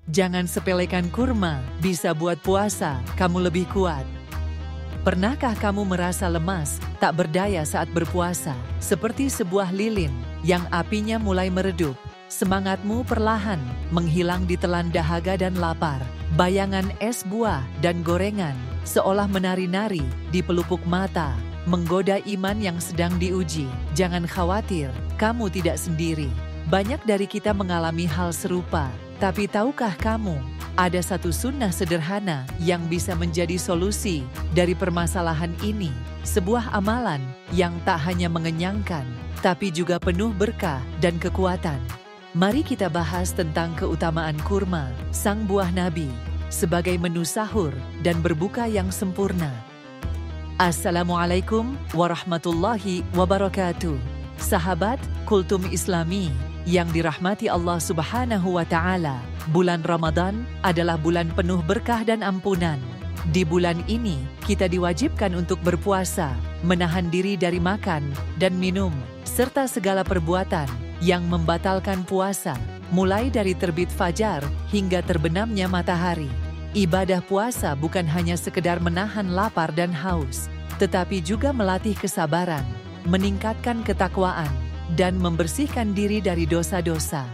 Jangan sepelekan kurma, bisa buat puasa kamu lebih kuat. Pernahkah kamu merasa lemas, tak berdaya saat berpuasa? Seperti sebuah lilin yang apinya mulai meredup. Semangatmu perlahan menghilang ditelan dahaga dan lapar. Bayangan es buah dan gorengan seolah menari-nari di pelupuk mata, menggoda iman yang sedang diuji. Jangan khawatir, kamu tidak sendiri. Banyak dari kita mengalami hal serupa. Tapi tahukah kamu, ada satu sunnah sederhana yang bisa menjadi solusi dari permasalahan ini. Sebuah amalan yang tak hanya mengenyangkan, tapi juga penuh berkah dan kekuatan. Mari kita bahas tentang keutamaan kurma, sang buah Nabi, sebagai menu sahur dan berbuka yang sempurna. Assalamualaikum warahmatullahi wabarakatuh. Sahabat Kultum Islami yang dirahmati Allah Subhanahu wa Ta'ala, bulan Ramadan adalah bulan penuh berkah dan ampunan. Di bulan ini, kita diwajibkan untuk berpuasa, menahan diri dari makan dan minum, serta segala perbuatan yang membatalkan puasa, mulai dari terbit fajar hingga terbenamnya matahari. Ibadah puasa bukan hanya sekedar menahan lapar dan haus, tetapi juga melatih kesabaran, meningkatkan ketakwaan, dan membersihkan diri dari dosa-dosa.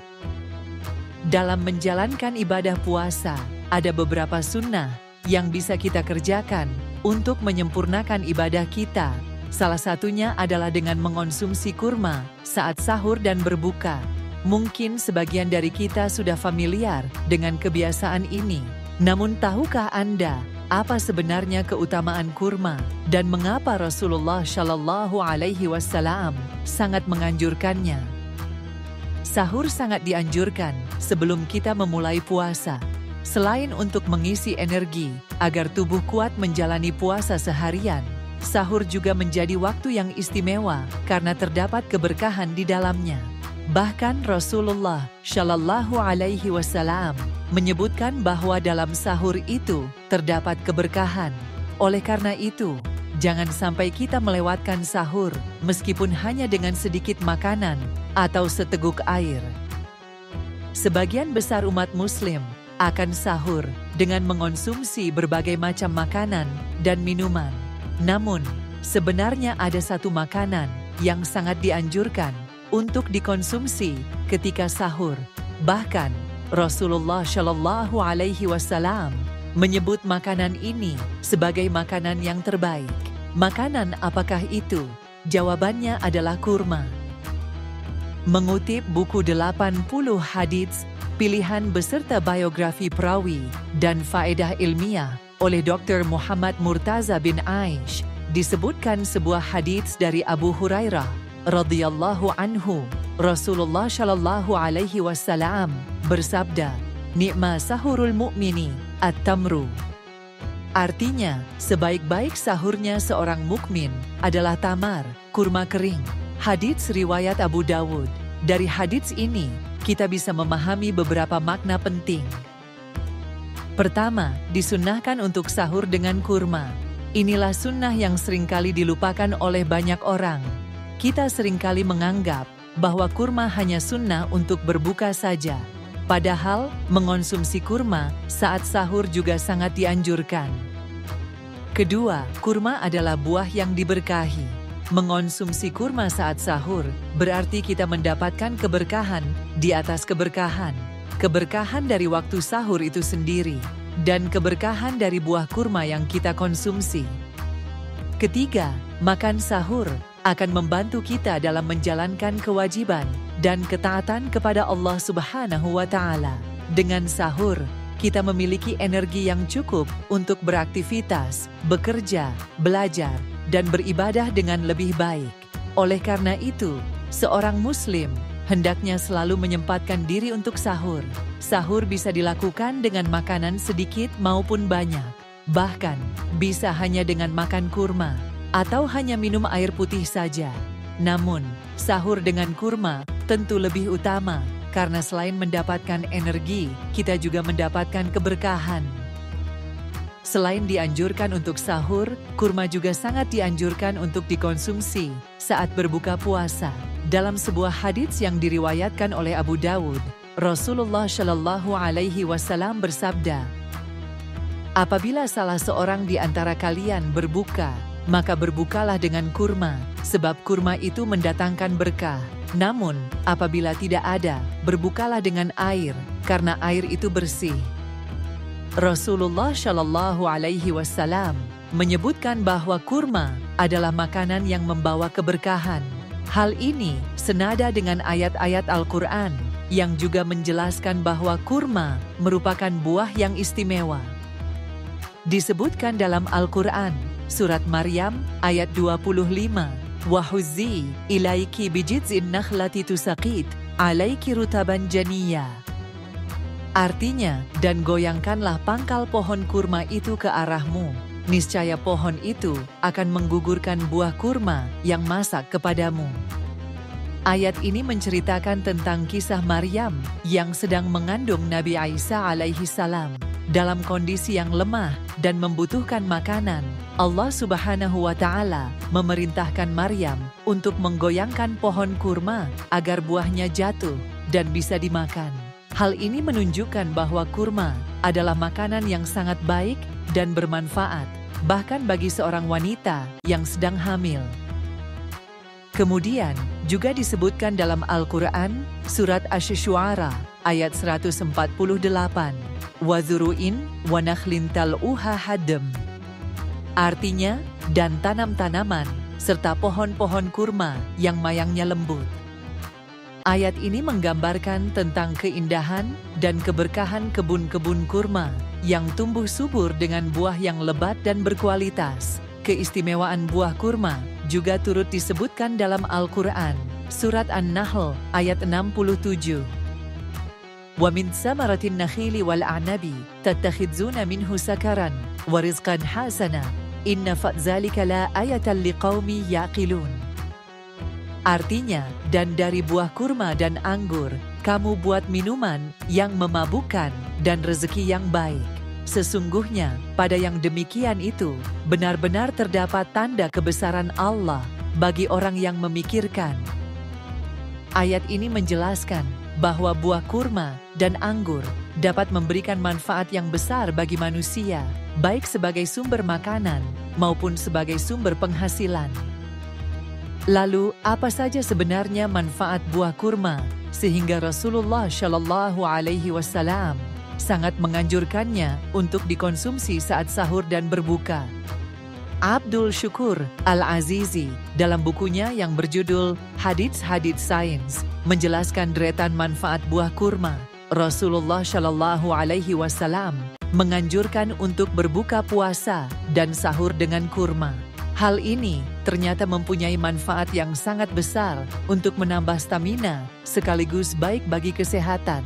Dalam menjalankan ibadah puasa, ada beberapa sunnah yang bisa kita kerjakan untuk menyempurnakan ibadah kita. Salah satunya adalah dengan mengonsumsi kurma saat sahur dan berbuka. Mungkin sebagian dari kita sudah familiar dengan kebiasaan ini. Namun tahukah Anda apa sebenarnya keutamaan kurma dan mengapa Rasulullah Shallallahu Alaihi Wasallam sangat menganjurkannya? Sahur sangat dianjurkan sebelum kita memulai puasa. Selain untuk mengisi energi agar tubuh kuat menjalani puasa seharian, sahur juga menjadi waktu yang istimewa karena terdapat keberkahan di dalamnya. Bahkan Rasulullah Shallallahu Alaihi Wasallam menyebutkan bahwa dalam sahur itu terdapat keberkahan. Oleh karena itu, jangan sampai kita melewatkan sahur meskipun hanya dengan sedikit makanan atau seteguk air. Sebagian besar umat Muslim akan sahur dengan mengonsumsi berbagai macam makanan dan minuman. Namun, sebenarnya ada satu makanan yang sangat dianjurkan untuk dikonsumsi ketika sahur. Bahkan, Rasulullah Shallallahu Alaihi Wasallam menyebut makanan ini sebagai makanan yang terbaik. Makanan apakah itu? Jawabannya adalah kurma. Mengutip buku 80 hadits, pilihan beserta biografi perawi dan faedah ilmiah oleh Dr. Muhammad Murtaza bin Aish, disebutkan sebuah hadits dari Abu Hurairah radhiyallahu anhu. Rasulullah Shallallahu Alaihi Wasallam bersabda, "Ni'ma sahurul mu'mini at-tamru." Artinya, sebaik-baik sahurnya seorang mukmin adalah tamar, kurma kering. Hadits riwayat Abu Dawud. Dari hadits ini, kita bisa memahami beberapa makna penting. Pertama, disunnahkan untuk sahur dengan kurma. Inilah sunnah yang seringkali dilupakan oleh banyak orang. Kita seringkali menganggap bahwa kurma hanya sunnah untuk berbuka saja. Padahal, mengonsumsi kurma saat sahur juga sangat dianjurkan. Kedua, kurma adalah buah yang diberkahi. Mengonsumsi kurma saat sahur berarti kita mendapatkan keberkahan di atas keberkahan. Keberkahan dari waktu sahur itu sendiri, dan keberkahan dari buah kurma yang kita konsumsi. Ketiga, makan sahur akan membantu kita dalam menjalankan kewajiban dan ketaatan kepada Allah Subhanahu wa Ta'ala. Dengan sahur, kita memiliki energi yang cukup untuk beraktivitas, bekerja, belajar, dan beribadah dengan lebih baik. Oleh karena itu, seorang Muslim hendaknya selalu menyempatkan diri untuk sahur. Sahur bisa dilakukan dengan makanan sedikit maupun banyak. Bahkan, bisa hanya dengan makan kurma, atau hanya minum air putih saja. Namun, sahur dengan kurma tentu lebih utama, karena selain mendapatkan energi, kita juga mendapatkan keberkahan. Selain dianjurkan untuk sahur, kurma juga sangat dianjurkan untuk dikonsumsi saat berbuka puasa. Dalam sebuah hadits yang diriwayatkan oleh Abu Dawud, Rasulullah Shallallahu Alaihi Wasallam bersabda, apabila salah seorang di antara kalian berbuka, maka berbukalah dengan kurma, sebab kurma itu mendatangkan berkah. Namun, apabila tidak ada, berbukalah dengan air, karena air itu bersih. Rasulullah Shallallahu Alaihi Wasallam menyebutkan bahwa kurma adalah makanan yang membawa keberkahan. Hal ini senada dengan ayat-ayat Al-Quran yang juga menjelaskan bahwa kurma merupakan buah yang istimewa. Disebutkan dalam Al-Quran, surat Maryam ayat 25, "Wahuzzi ilaiki bijiz'in nakhlati tusaqit alaiki rutaban janiyya." Artinya, dan goyangkanlah pangkal pohon kurma itu ke arahmu. Niscaya pohon itu akan menggugurkan buah kurma yang masak kepadamu. Ayat ini menceritakan tentang kisah Maryam yang sedang mengandung Nabi Isa alaihi salam. Dalam kondisi yang lemah dan membutuhkan makanan, Allah Subhanahu wa Ta'ala memerintahkan Maryam untuk menggoyangkan pohon kurma agar buahnya jatuh dan bisa dimakan. Hal ini menunjukkan bahwa kurma adalah makanan yang sangat baik dan bermanfaat, bahkan bagi seorang wanita yang sedang hamil. Kemudian, juga disebutkan dalam Al-Quran, surat Asy-Syu'ara, ayat 148, "Wazuru'in wa nakhlin tal'uha hadem." Artinya, dan tanam-tanaman, serta pohon-pohon kurma yang mayangnya lembut. Ayat ini menggambarkan tentang keindahan dan keberkahan kebun-kebun kurma yang tumbuh subur dengan buah yang lebat dan berkualitas. Keistimewaan buah kurma juga turut disebutkan dalam Al-Quran, surat An-Nahl ayat 67. "Wa min samaratin nakhili wal a'nabi tattakhidzuna minhu sakaran wa rizqan hasana inna fa dzalika la ayatan liqaumi yaqilun." Artinya, dan dari buah kurma dan anggur, kamu buat minuman yang memabukkan dan rezeki yang baik. Sesungguhnya, pada yang demikian itu, benar-benar terdapat tanda kebesaran Allah bagi orang yang memikirkan. Ayat ini menjelaskan bahwa buah kurma dan anggur dapat memberikan manfaat yang besar bagi manusia, baik sebagai sumber makanan maupun sebagai sumber penghasilan. Lalu, apa saja sebenarnya manfaat buah kurma, sehingga Rasulullah Shallallahu Alaihi Wasallam sangat menganjurkannya untuk dikonsumsi saat sahur dan berbuka? Abdul Syukur Al-Azizi dalam bukunya yang berjudul Hadits-Hadits Sains menjelaskan deretan manfaat buah kurma. Rasulullah Shallallahu Alaihi Wasallam menganjurkan untuk berbuka puasa dan sahur dengan kurma. Hal ini ternyata mempunyai manfaat yang sangat besar untuk menambah stamina sekaligus baik bagi kesehatan.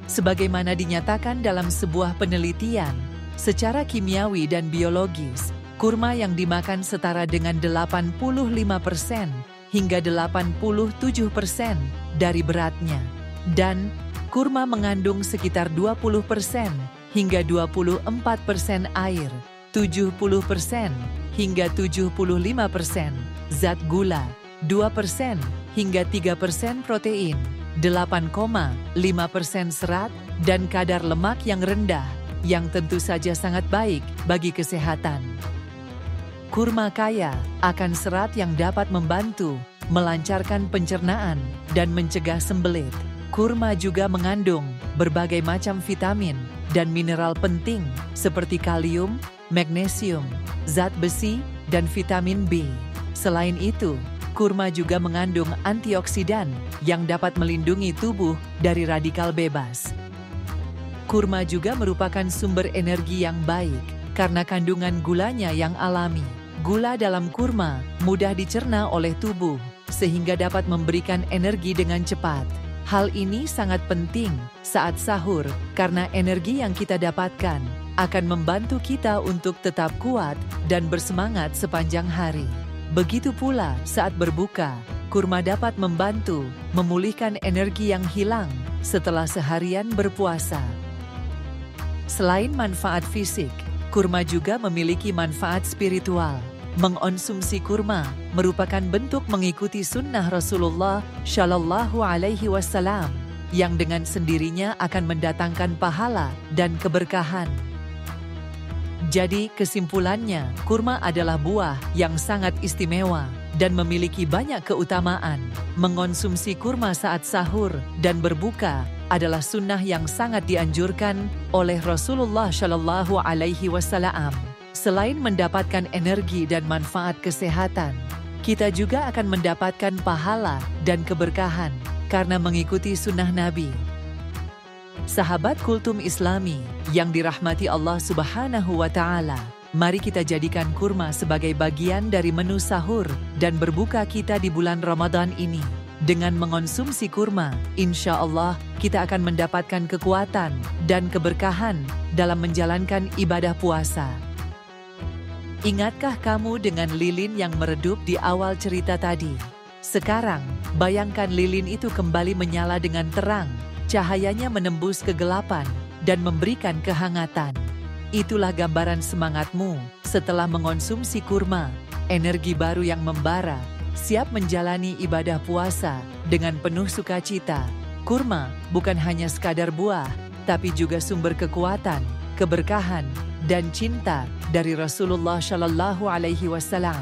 Sebagaimana dinyatakan dalam sebuah penelitian, secara kimiawi dan biologis, kurma yang dimakan setara dengan 85% hingga 87% dari beratnya. Dan kurma mengandung sekitar 20% hingga 24% air, 70% hingga 75% zat gula, 2% hingga 3% protein, 8,5% serat, dan kadar lemak yang rendah, yang tentu saja sangat baik bagi kesehatan. Kurma kaya akan serat yang dapat membantu melancarkan pencernaan dan mencegah sembelit. Kurma juga mengandung berbagai macam vitamin dan mineral penting seperti kalium, magnesium, zat besi, dan vitamin B. Selain itu, kurma juga mengandung antioksidan yang dapat melindungi tubuh dari radikal bebas. Kurma juga merupakan sumber energi yang baik karena kandungan gulanya yang alami. Gula dalam kurma mudah dicerna oleh tubuh sehingga dapat memberikan energi dengan cepat. Hal ini sangat penting saat sahur karena energi yang kita dapatkan akan membantu kita untuk tetap kuat dan bersemangat sepanjang hari. Begitu pula saat berbuka, kurma dapat membantu memulihkan energi yang hilang setelah seharian berpuasa. Selain manfaat fisik, kurma juga memiliki manfaat spiritual. Mengonsumsi kurma merupakan bentuk mengikuti sunnah Rasulullah Shallallahu Alaihi Wasallam yang dengan sendirinya akan mendatangkan pahala dan keberkahan. Jadi kesimpulannya, kurma adalah buah yang sangat istimewa dan memiliki banyak keutamaan. Mengonsumsi kurma saat sahur dan berbuka adalah sunnah yang sangat dianjurkan oleh Rasulullah Shallallahu Alaihi Wasallam. Selain mendapatkan energi dan manfaat kesehatan, kita juga akan mendapatkan pahala dan keberkahan karena mengikuti sunnah Nabi. Sahabat Kultum Islami yang dirahmati Allah Subhanahu wa Ta'ala, mari kita jadikan kurma sebagai bagian dari menu sahur dan berbuka kita di bulan Ramadan ini. Dengan mengonsumsi kurma, insya Allah kita akan mendapatkan kekuatan dan keberkahan dalam menjalankan ibadah puasa. Ingatkah kamu dengan lilin yang meredup di awal cerita tadi? Sekarang, bayangkan lilin itu kembali menyala dengan terang. Cahayanya menembus kegelapan dan memberikan kehangatan. Itulah gambaran semangatmu setelah mengonsumsi kurma, energi baru yang membara, siap menjalani ibadah puasa dengan penuh sukacita. Kurma bukan hanya sekadar buah, tapi juga sumber kekuatan, keberkahan, dan cinta dari Rasulullah Shallallahu Alaihi Wasallam.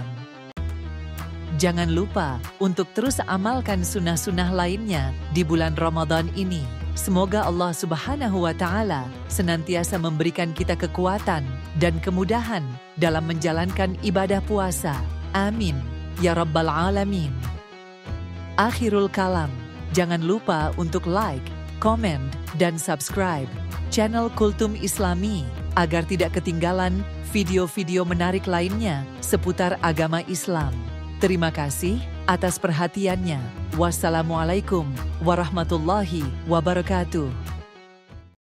Jangan lupa untuk terus amalkan sunnah-sunnah lainnya di bulan Ramadan ini. Semoga Allah Subhanahu wa Ta'ala senantiasa memberikan kita kekuatan dan kemudahan dalam menjalankan ibadah puasa. Amin. Ya Rabbal Alamin. Akhirul kalam. Jangan lupa untuk like, komen, dan subscribe channel Kultum Islami agar tidak ketinggalan video-video menarik lainnya seputar agama Islam. Terima kasih atas perhatiannya. Wassalamualaikum warahmatullahi wabarakatuh.